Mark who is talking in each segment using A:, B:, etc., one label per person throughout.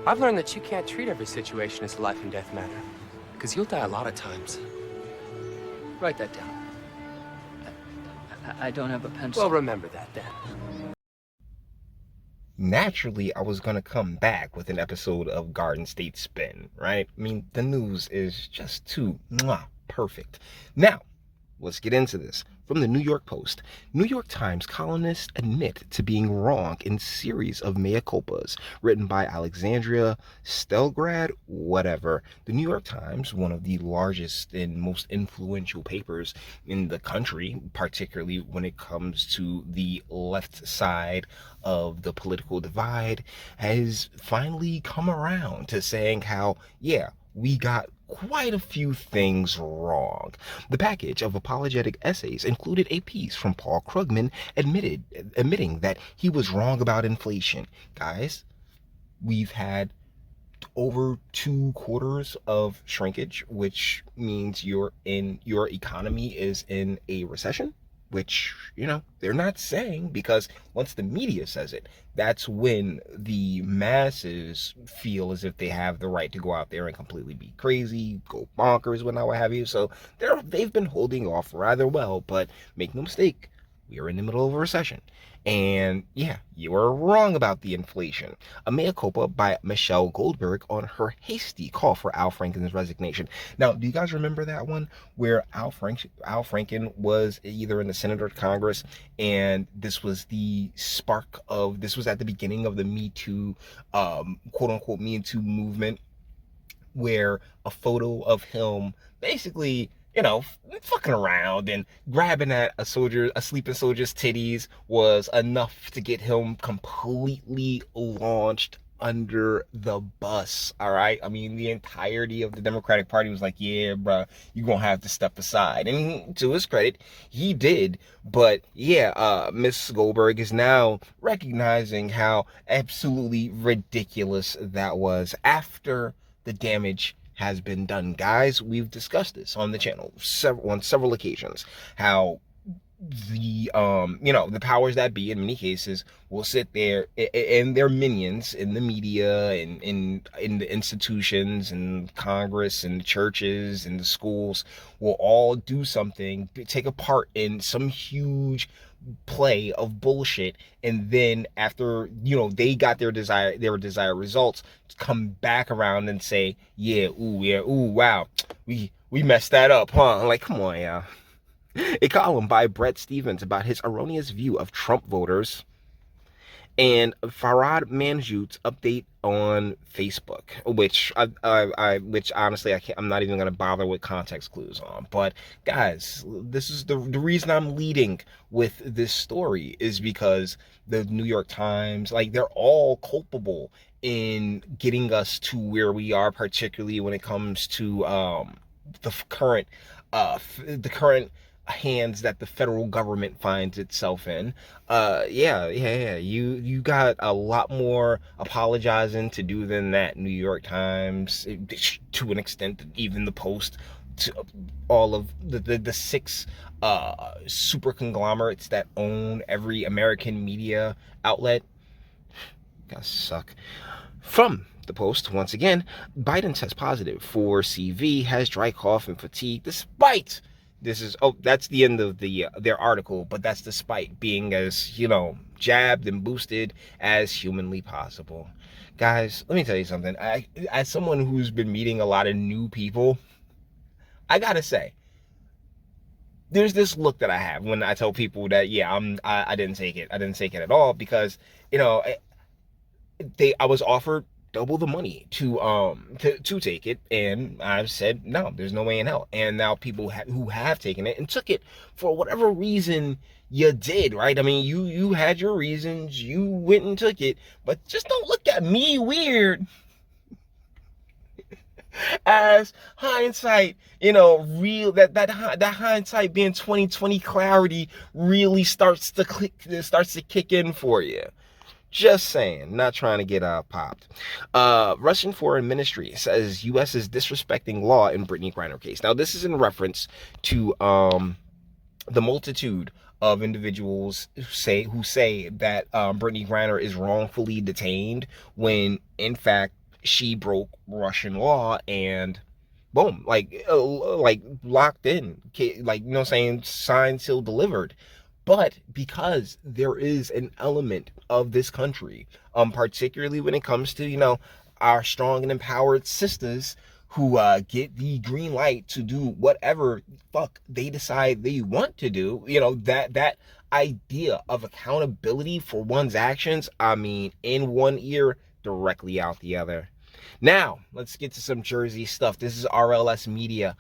A: I've learned that you can't treat every situation as a life and death matter, because you'll die a lot of times. Write that down.
B: I don't have a pencil.
A: Well, remember that then.
C: Naturally, I was going to come back with an episode of Garden State Spin, right? I mean, the news is just too perfect. Now, let's get into this. From the New York Post, New York Times columnists admit to being wrong in series of mea culpas, written by Alexandria Stelgrad, whatever. The New York Times, one of the largest and most influential papers in the country, particularly when it comes to the left side of the political divide, has finally come around to saying how, yeah, we got quite a few things wrong. The package of apologetic essays included a piece from Paul Krugman admitting that he was wrong about inflation. Guys, we've had over 2 quarters of shrinkage, which means your economy is in a recession, which, they're not saying, because once the media says it, that's when the masses feel as if they have the right to go out there and completely be crazy, go bonkers, whatnot, what have you. So they've been holding off rather well, but make no mistake, we are in the middle of a recession. And yeah, you were wrong about the inflation. A mea culpa by Michelle Goldberg on her hasty call for Al Franken's resignation. Now, do you guys remember that one where Al Franken was either in the Senate or Congress, and this was this was at the beginning of the Me Too, quote unquote Me Too movement, where a photo of him basically, fucking around and grabbing at a sleeping soldier's titties was enough to get him completely launched under the bus. All right. I mean, the entirety of the Democratic Party was like, yeah, bruh, you're gonna have to step aside. And to his credit, he did. But yeah, Miss Goldberg is now recognizing how absolutely ridiculous that was after the damage has been done. Guys, we've discussed this on the channel on several occasions, how the powers that be in many cases will sit there, and their minions in the media and in the institutions and Congress and the churches and the schools will all do something, take a part in some huge play of bullshit, and then after they got their desired results, come back around and say, wow, we messed that up, huh? Like, come on, yeah. A column by Brett Stevens about his erroneous view of Trump voters, and Farhad Manjut's update on Facebook, which which honestly I'm not even gonna bother with context clues on. But guys, this is the reason I'm leading with this story is because the New York Times, like, they're all culpable in getting us to where we are, particularly when it comes to the current hands that the federal government finds itself in. You got a lot more apologizing to do than that, New York Times, to an extent, even the Post, to all of the six super conglomerates that own every American media outlet. Guys suck. From the Post, once again, Biden tests positive for CV, has dry cough and fatigue despite that's the end of their article, but that's despite being as, jabbed and boosted as humanly possible. Guys, let me tell you something. As someone who's been meeting a lot of new people, I gotta say, there's this look that I have when I tell people that, yeah, I didn't take it. I didn't take it at all because, I was offered double the money to take it, and I've said no, there's no way in hell. And now people who have taken it and took it for whatever reason you did, right? I mean, you had your reasons, you went and took it, but just don't look at me weird as hindsight, real that hindsight being 2020 clarity really starts to kick in for you. Just saying, not trying to get popped. Russian Foreign Ministry says U.S. is disrespecting law in Brittany Griner case. Now, this is in reference to the multitude of individuals who say that Brittany Griner is wrongfully detained when in fact she broke Russian law and boom, like locked in, like, you know what I'm saying, signed, sealed, delivered. But because there is an element of this country, particularly when it comes to, you know, our strong and empowered sisters who get the green light to do whatever fuck they decide they want to do, you know, that idea of accountability for one's actions, I mean, in one ear, directly out the other. Now, let's get to some Jersey stuff. This is RLS Media.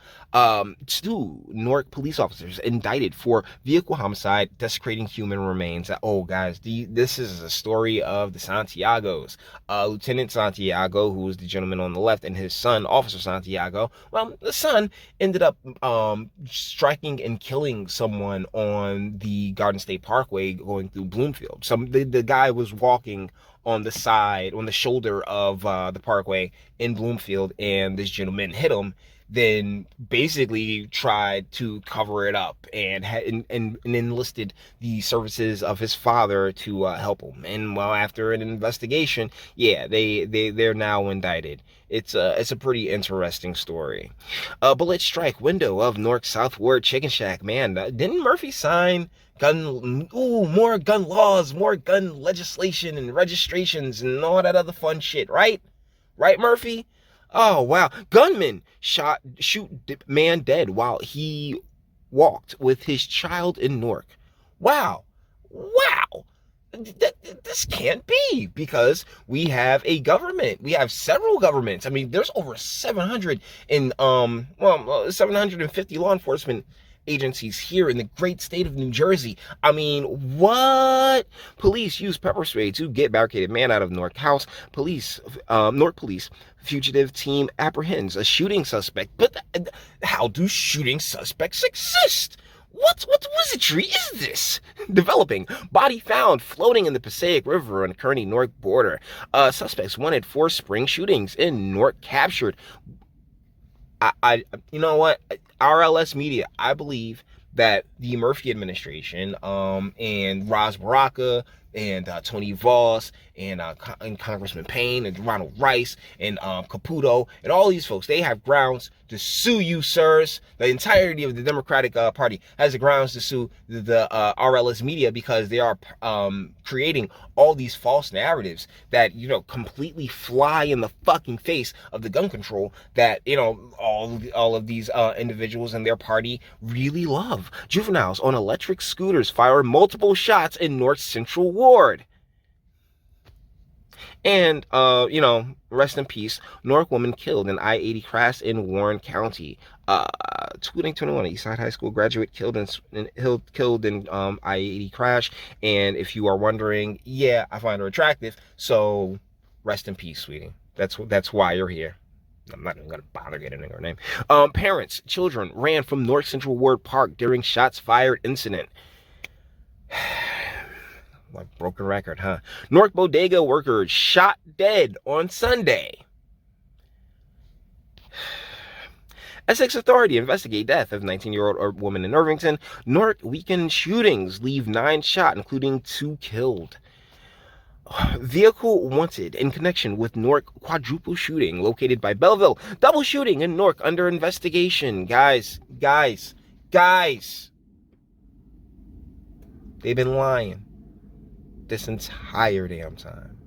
C: Two Newark police officers indicted for vehicle homicide, desecrating human remains. Oh, guys, this is a story of the Santiagos. Lieutenant Santiago, who was the gentleman on the left, and his son, Officer Santiago. Well, the son ended up striking and killing someone on the Garden State Parkway going through Bloomfield. The guy was walking on the side, on the shoulder of the parkway in Bloomfield, and this gentleman hit him, then basically tried to cover it up and enlisted the services of his father to help him. And well, after an investigation, yeah, they're now indicted. It's a pretty interesting story. Bullet strike window of Newark South Ward Chicken Shack. Man, didn't Murphy sign more gun laws, more gun legislation and registrations and all that other fun shit, right? Right, Murphy? Oh, wow. Gunman shoot man dead while he walked with his child in Newark. Wow. Wow. This can't be, because we have a government. We have several governments. I mean, there's over 750 law enforcement agencies here in the great state of New Jersey. I mean, what? Police use pepper spray to get barricaded man out of Newark house. Newark police fugitive team apprehends a shooting suspect. But how do shooting suspects exist? What wizardry is this? Developing. Body found floating in the Passaic River on the Kearney-Newark border. Suspects wanted for spring shootings in Newark captured. You know what? RLS Media, I believe that the Murphy administration, and Ras Baraka, and Tony Voss, and Congressman Payne, and Ronald Rice, and Caputo, and all these folks, they have grounds to sue you, sirs. The entirety of the Democratic Party has the grounds to sue the RLS Media, because they are creating all these false narratives that, you know, completely fly in the fucking face of the gun control that, you know, all of these individuals and their party really love. Juveniles on electric scooters fire multiple shots in North Central Ward. And, you know, rest in peace, Newark woman killed in I-80 crash in Warren County. 2021, Eastside High School graduate killed in I-80 crash. And if you are wondering, yeah, I find her attractive. So rest in peace, sweetie. That's why you're here. I'm not even going to bother getting her name. Parents, children ran from North Central Ward Park during shots fired incident. Like broken record, huh? Newark bodega worker shot dead on Sunday. Essex authority investigate death of 19-year-old woman in Irvington. Newark weekend shootings leave 9 shot, including 2 killed. Vehicle wanted in connection with Newark quadruple shooting located by Belleville. Double shooting in Newark under investigation. Guys. They've been lying this entire damn time.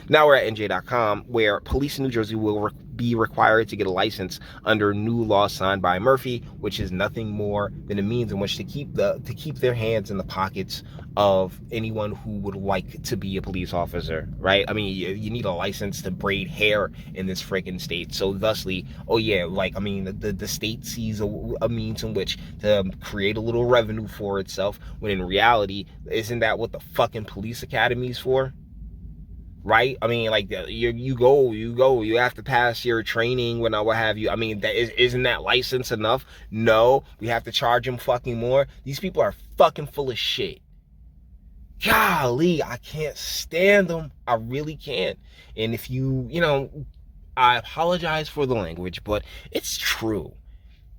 C: Now we're at NJ.com, where police in New Jersey will be required to get a license under new law signed by Murphy, which is nothing more than a means in which to keep their hands in the pockets of anyone who would like to be a police officer, right? I mean, you need a license to braid hair in this freaking state. So thusly, oh yeah, like, I mean, the state sees a means in which to create a little revenue for itself, when in reality, isn't that what the fucking police academy is for? Right? I mean, like, you have to pass your training, what have you. I mean, isn't that license enough? No, we have to charge them fucking more. These people are fucking full of shit. Golly, I can't stand them. I really can't. And if you know, I apologize for the language, but it's true.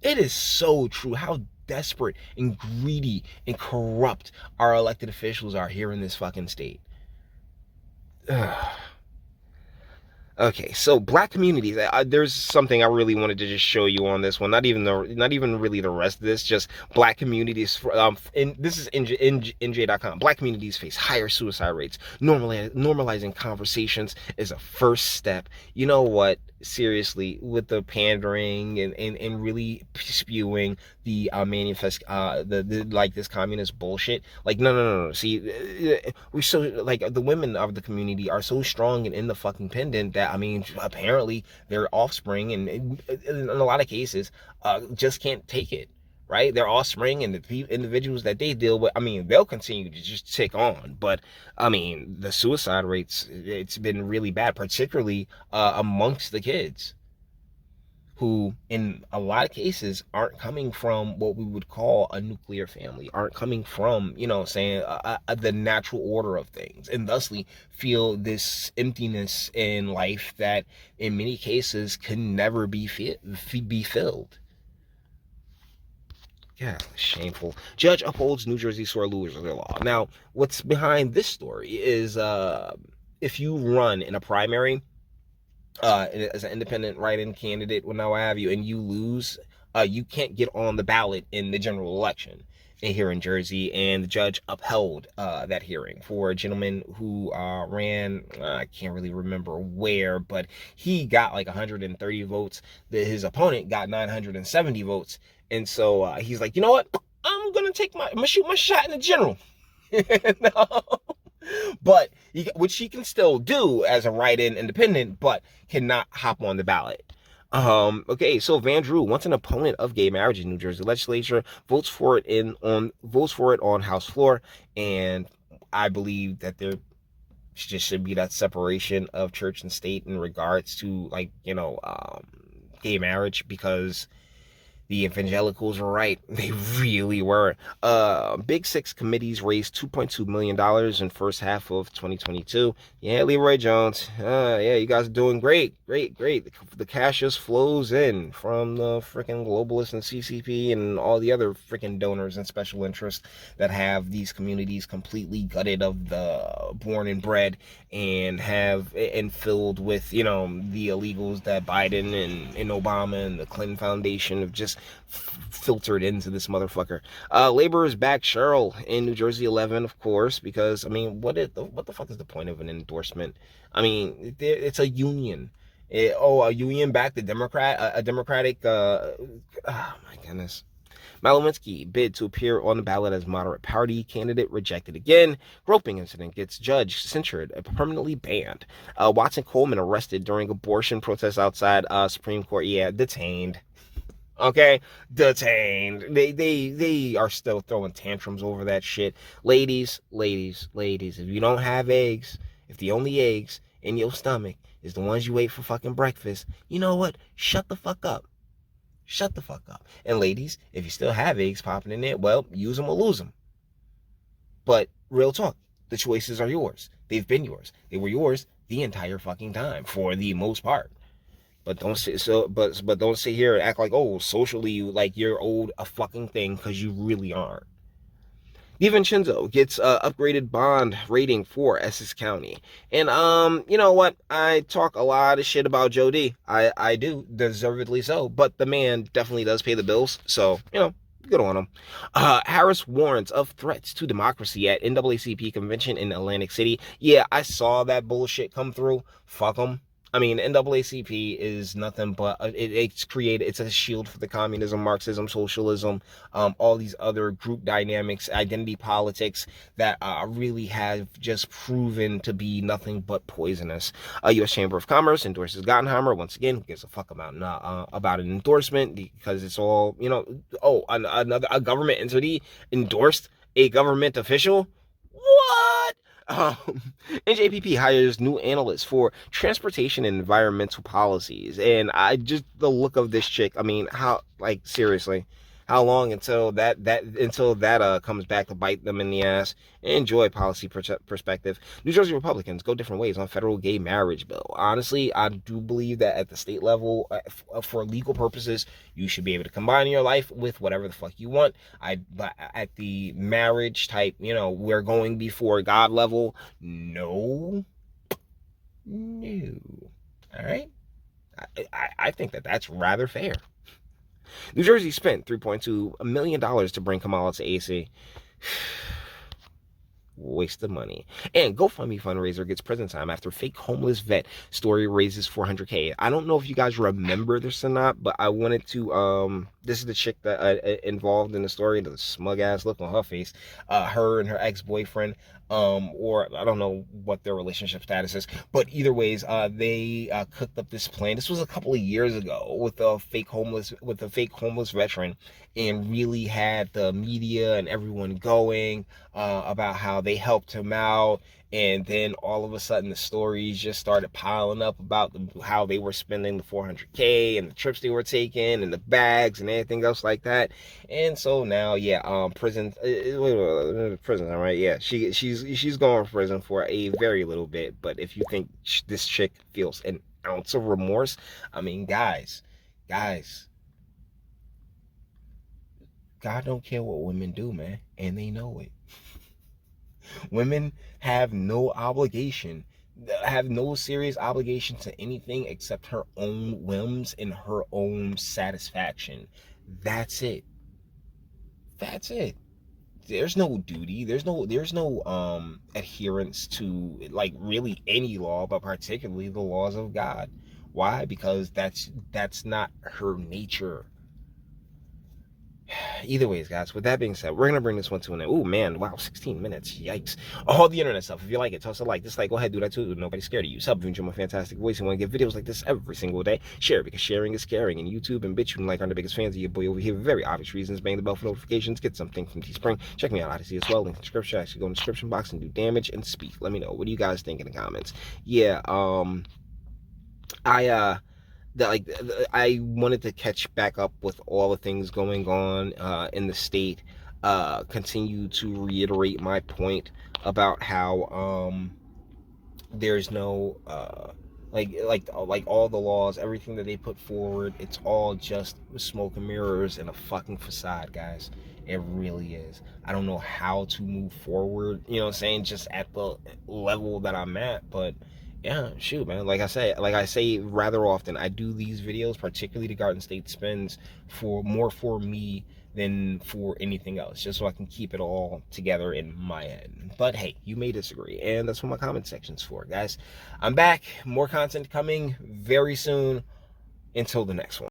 C: It is so true. How desperate and greedy and corrupt our elected officials are here in this fucking state. Ugh. Okay, so black communities. There's something I really wanted to just show you on this one. Not even really the rest of this. Just black communities. And this is NJ.com. Black communities face higher suicide rates. Normalizing conversations is a first step. You know what? Seriously, with the pandering and really spewing the like this communist bullshit. Like no. See, we so like the women of the community are so strong and independent that I mean, apparently their offspring and in a lot of cases just can't take it. Right, their offspring and the individuals that they deal with, I mean, they'll continue to just tick on. But I mean, the suicide rates, it's been really bad, particularly amongst the kids, who in a lot of cases aren't coming from what we would call a nuclear family, aren't coming from, you know, saying the natural order of things, and thusly feel this emptiness in life that in many cases can never be filled. Yeah, shameful. Judge upholds New Jersey sore loser law. Now, what's behind this story is if you run in a primary as an independent write-in candidate, what have you, and you lose, you can't get on the ballot in the general election here in Jersey, and the judge upheld that hearing for a gentleman who ran, I can't really remember where, but he got like 130 votes. His opponent got 970 votes, and so he's like, you know what? I'm gonna shoot my shot in the general. No. But which he can still do as a write-in independent, but cannot hop on the ballot. Okay, so Van Drew, once an opponent of gay marriage in New Jersey legislature, votes for it on House floor, and I believe that there just should be that separation of church and state in regards to, like, you know, gay marriage, because the evangelicals were right. They really were. Big Six committees raised $2.2 million in first half of 2022. Yeah, Leroy Jones. Yeah, you guys are doing great. The cash just flows in from the freaking globalists and CCP and all the other freaking donors and special interests that have these communities completely gutted of the born and bred and filled with, you know, the illegals that Biden and Obama and the Clinton Foundation have just filtered into this motherfucker. Laborers back Cheryl in New Jersey 11, of course, because I mean, what the fuck is the point of an endorsement? I mean, it's a union. A union backed the Democratic. Oh my goodness. Malowinski bid to appear on the ballot as moderate party candidate rejected again. Groping incident gets judge censured, permanently banned. Watson Coleman arrested during abortion protests outside Supreme Court. Yeah, detained. Okay, detained. They are still throwing tantrums over that shit. Ladies, if you don't have eggs, if the only eggs in your stomach is the ones you ate for fucking breakfast, you know what? Shut the fuck up. Shut the fuck up. And ladies, if you still have eggs popping in there, well, use them or lose them. But real talk, the choices are yours. They've been yours. They were yours the entire fucking time, for the most part. But don't sit here and act like, oh, socially, like you're owed a fucking thing, because you really aren't. DiVincenzo gets upgraded bond rating for Essex County. And you know what? I talk a lot of shit about Joe D. I do, deservedly so. But the man definitely does pay the bills. So, you know, good on him. Harris warns of threats to democracy at NAACP convention in Atlantic City. Yeah, I saw that bullshit come through. Fuck them. I mean, NAACP is nothing but it's a shield for the communism, Marxism, socialism, all these other group dynamics, identity politics that really have just proven to be nothing but poisonous. U.S. Chamber of Commerce endorses Gottenheimer once again. Who gives a fuck about an endorsement, because it's all, you know. Oh, a government entity endorsed a government official. What? NJPP hires new analysts for transportation and environmental policies. And the look of this chick, I mean, how, like, seriously, How long until that comes back to bite them in the ass? Enjoy policy perspective. New Jersey Republicans go different ways on federal gay marriage bill. Honestly, I do believe that at the state level, for legal purposes, you should be able to combine your life with whatever the fuck you want. But at the marriage type, we're going before God level. No. All right. I think that's rather fair. New Jersey spent $3.2 million to bring Kamala to AC. Waste of money. And GoFundMe fundraiser gets prison time after fake homeless vet story raises $400K. I don't know if you guys remember this or not, but I wanted to this is the chick that involved in the story, the smug ass look on her face. Her and her ex-boyfriend, or I don't know what their relationship status is, but either ways, they cooked up this plan. This was a couple of years ago with a fake homeless veteran, and really had the media and everyone going about how they helped him out. And then all of a sudden the stories just started piling up about how they were spending the $400K and the trips they were taking and the bags and anything else like that. And so now, prison, all right, yeah, she's going to prison for a very little bit. But if you think this chick feels an ounce of remorse, I mean, guys, God don't care what women do, man, and they know it. Women have no serious obligation to anything except her own whims and her own satisfaction. That's it. There's no duty. There's no adherence to like really any law, but particularly the laws of God. Why? Because that's not her nature. Either ways, guys, with that being said, we're gonna bring this one to an end. Oh man, wow, 16 minutes, yikes. All the internet stuff. If you like it, toss a like, dislike, go ahead, do that too. Nobody's scared of you. Sub, if you enjoy my fantastic voice and want to get videos like this every single day, share, because sharing is caring. And YouTube and Bitchute and like are the biggest fans of your boy over here for very obvious reasons. Bang the bell for notifications, get something from Teespring. Check me out, Odyssey as well, link in the description. Actually go in the description box and do damage and speak. Let me know, what do you guys think in the comments? Yeah, I wanted to catch back up with all the things going on in the state. Continue to reiterate my point about how there's no like all the laws, everything that they put forward, it's all just smoke and mirrors and a fucking facade, guys. It really is. I don't know how to move forward, just at the level that I'm at, but yeah, shoot, man. Like I say rather often, I do these videos, particularly the Garden State Spins, for me than for anything else, just so I can keep it all together in my head. But hey, you may disagree, and that's what my comment section's for, guys. I'm back. More content coming very soon. Until the next one.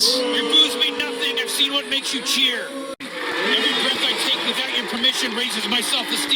B: Your booze mean nothing. I've seen what makes you cheer. Every breath I take without your permission raises my self-esteem.